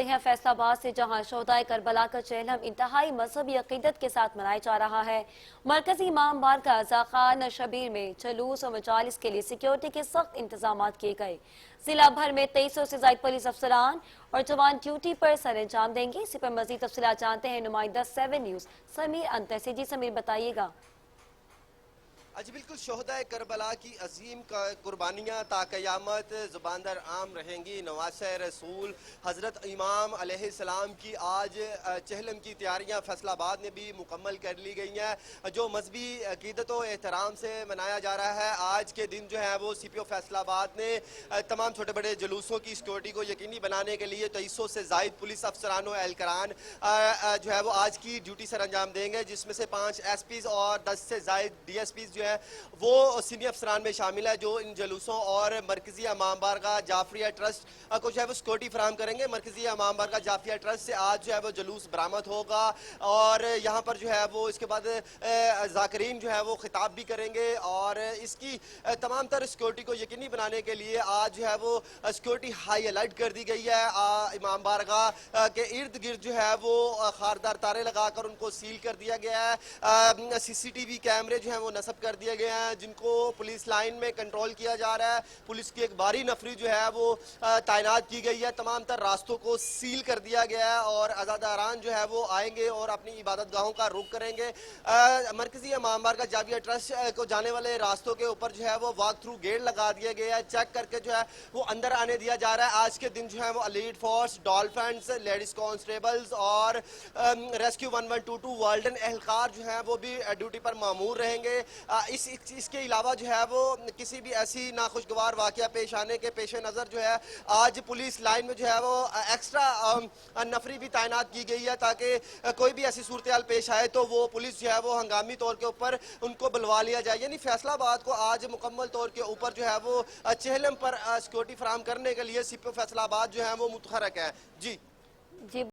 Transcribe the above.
चलते हैं फैसलाबाद से, जहां शोहदाए करबला का चहलम इंतहाई मजहबी अकीदत के साथ मनाया जा रहा है। मरकजी इमाम बारगाह ज़ाखान शबीर में जुलूस और मजालिस के लिए सिक्योरिटी के सख्त इंतजाम किए गए। जिला भर में 2300 से ज्यादा पुलिस अफसरान और जवान ड्यूटी पर सर अंजाम देंगे। इसी पर मजीद तफसीलात जानते हैं नुमाइंदा 7 न्यूज समीर अंतर से। जी समीर, बताइएगा। जी बिल्कुल, शोहदाए करबला की अजीम कुर्बानियाँ ताक़यामत ज़ुबानदार आम रहेंगी। नवासे रसूल हज़रत इमाम अलैहिस्सलाम की आज चहलम की तैयारियाँ फैसलाबाद में भी मुकम्मल कर ली गई हैं, जो मजहबी अक़ीदत व एहतराम से मनाया जा रहा है। आज के दिन जो है वो CPO फैसलाबाद ने तमाम छोटे बड़े जुलूसों की सिक्योरिटी को यकीनी बनाने के लिए 2300 से ज़ायद पुलिस अफसरान व एहलकारान जो है वो आज की ड्यूटी सर अंजाम देंगे, जिसमें से 5 SPs और 10 से ज़ायद DSPs जो है वो सीनियर अफसरान में शामिल है, जो इन जुलूसों और मरकजी इमाम बारगाह जाफरिया ट्रस्ट को जो है वो सिक्योरिटी फराहम करेंगे। मरकजी इमाम बारगाह जाफरिया ट्रस्ट से आज जो है वो जुलूस बरामद होगा और यहाँ पर जो है वो इसके बाद ज़ाकिरीन जो है वो खिताब भी करेंगे। और इसकी तमाम तर सिक्योरिटी को यकीनी बनाने के लिए आज जो है वो सिक्योरिटी हाई अलर्ट कर दी गई है। इमाम बारगाह के इर्द गिर्द जो है वो खारदार तारे लगाकर उनको सील कर दिया गया है। CCTV कैमरे जो है वो नस्ब कर दिए गए हैं, जिनको पुलिस लाइन में कंट्रोल किया जा रहा है। पुलिस की एक बारी नफरी जो है वो तैनात की गई है। तमाम तर रास्तों को सील कर दिया गया है और अज़ादारान जो है वो आएंगे और अपनी इबादत गाहों का रुख करेंगे। मरकजी इमाम बारगाह जाफरिया ट्रस्ट को जाने वाले रास्तों के ऊपर जो है वो वॉक थ्रू गेट लगा दिए गए हैं। चेक करके जो है वो अंदर आने दिया जा रहा है। आज के दिन जो है वो elite force, dolphins, ladies constables और रेस्क्यू 1122 वार्डन एहलकार जो है वो भी ड्यूटी पर मामूर रहेंगे। इसके अलावा जो है वो किसी भी ऐसी नाखुशगवार वाकया पेश आने के पेश नज़र जो है आज पुलिस लाइन में जो है वो एक्स्ट्रा नफरी भी तैनात की गई है, ताकि कोई भी ऐसी सूरत हाल पेश आए तो वो पुलिस जो है वो हंगामी तौर के ऊपर उनको बुलवा लिया जाए। यानी फैसलाबाद को आज मुकम्मल तौर के ऊपर जो है वो चहलम पर सिक्योरिटी फराहम करने के लिए CPO फैसलाबाद जो है वो मुतहरक है। जी।